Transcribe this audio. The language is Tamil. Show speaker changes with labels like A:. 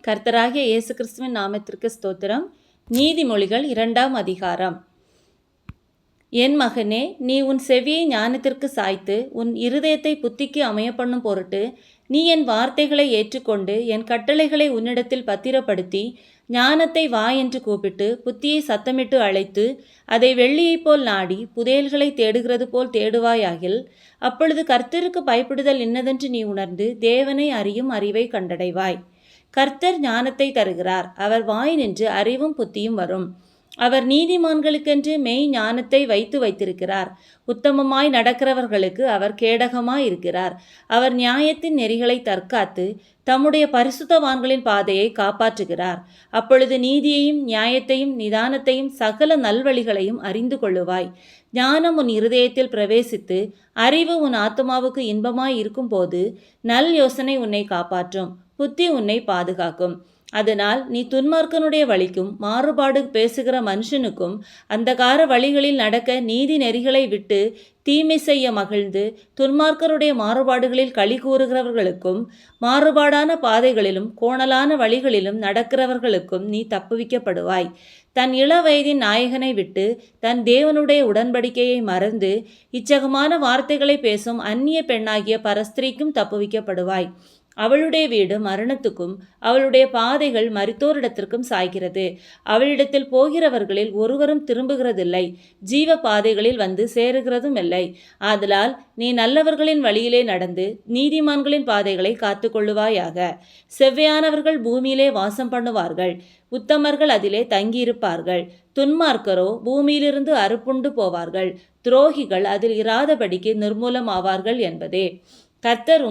A: கர்த்தராகிய இயேசு கிறிஸ்துவின் நாமத்திற்கு ஸ்தோத்திரம். நீதிமொழிகள் 2ஆம் அதிகாரம். என் மகனே, நீ உன் செவியை ஞானத்திற்கு சாய்த்து உன் இருதயத்தை புத்திக்கு அமையப்பண்ணும் பொருட்டு நீ என் வார்த்தைகளை ஏற்றுக்கொண்டு என் கட்டளைகளை உன்னிடத்தில் பத்திரப்படுத்தி ஞானத்தை வா என்று கூப்பிட்டு புத்தியை சத்தமிட்டு அழைத்து அதை வெள்ளியைப் போல் நாடி புதையல்களை தேடுகிறது போல் தேடுவாயாகில், அப்பொழுது கர்த்தருக்கு பயப்படுதல் இன்னதென்று நீ உணர்ந்து தேவனை அறியும் அறிவை கண்டடைவாய். கர்த்தர் ஞானத்தை தருகிறார். அவர் வாய் நின்று அறிவும் புத்தியும் வரும். அவர் நீதிமான்களுக்கென்று மெய் ஞானத்தை வைத்திருக்கிறார். உத்தமமாய் நடக்கிறவர்களுக்கு அவர் கேடகமாய் இருக்கிறார். அவர் நியாயத்தின் நெறிகளை தற்காத்து தம்முடைய பரிசுத்தவான்களின் பாதையை காப்பாற்றுகிறார். அப்பொழுது நீதியையும் நியாயத்தையும் நிதானத்தையும் சகல நல்வழிகளையும் அறிந்து கொள்ளுவாய். ஞானம் உன் இருதயத்தில் பிரவேசித்து அறிவு உன் ஆத்துமாவுக்கு இன்பமாய் இருக்கும்போது நல் யோசனை உன்னை காப்பாற்றும், புத்தி உன்னை பாதுகாக்கும். அதனால் நீ துன்மார்க்கனுடைய வழிக்கும் மாறுபாடு பேசுகிற மனுஷனுக்கும் அந்தகார வழிகளில் நடக்க நீதி நெறிகளை விட்டு தீமை செய்ய மகிழ்ந்து துன்மார்க்கருடைய மாறுபாடுகளில் களி கூறுகிறவர்களுக்கும் மாறுபாடான பாதைகளிலும் கோணலான வழிகளிலும் நடக்கிறவர்களுக்கும் நீ தப்புவிக்கப்படுவாய். தன் இள வயதின் நாயகனை விட்டு தன் தேவனுடைய உடன்படிக்கையை மறந்து இச்சகமான வார்த்தைகளை பேசும் அந்நிய பெண்ணாகிய பரஸ்திரீக்கும் தப்புவிக்கப்படுவாய். அவளுடைய வீடு மரணத்துக்கும் அவளுடைய பாதைகள் மரித்தோரிடத்திற்கும் சாய்கிறது. அவளிடத்தில் போகிறவர்களில் ஒருவரும் திரும்புகிறதில்லை, ஜீவ பாதைகளில் வந்து சேருகிறதும் இல்லை. ஆதலால் நீ நல்லவர்களின் வழியிலே நடந்து நீதிமான்களின் பாதைகளை காத்து கொள்ளுவாயாக. செவ்வையானவர்கள் பூமியிலே வாசம் பண்ணுவார்கள், உத்தமர்கள் அதிலே தங்கியிருப்பார்கள். துன்மார்க்கரோ பூமியிலிருந்து அறுப்புண்டு போவார்கள், துரோகிகள் அதில் இராதபடிக்கு நிர்மூலமாவார்கள் என்பதே. கர்த்தர்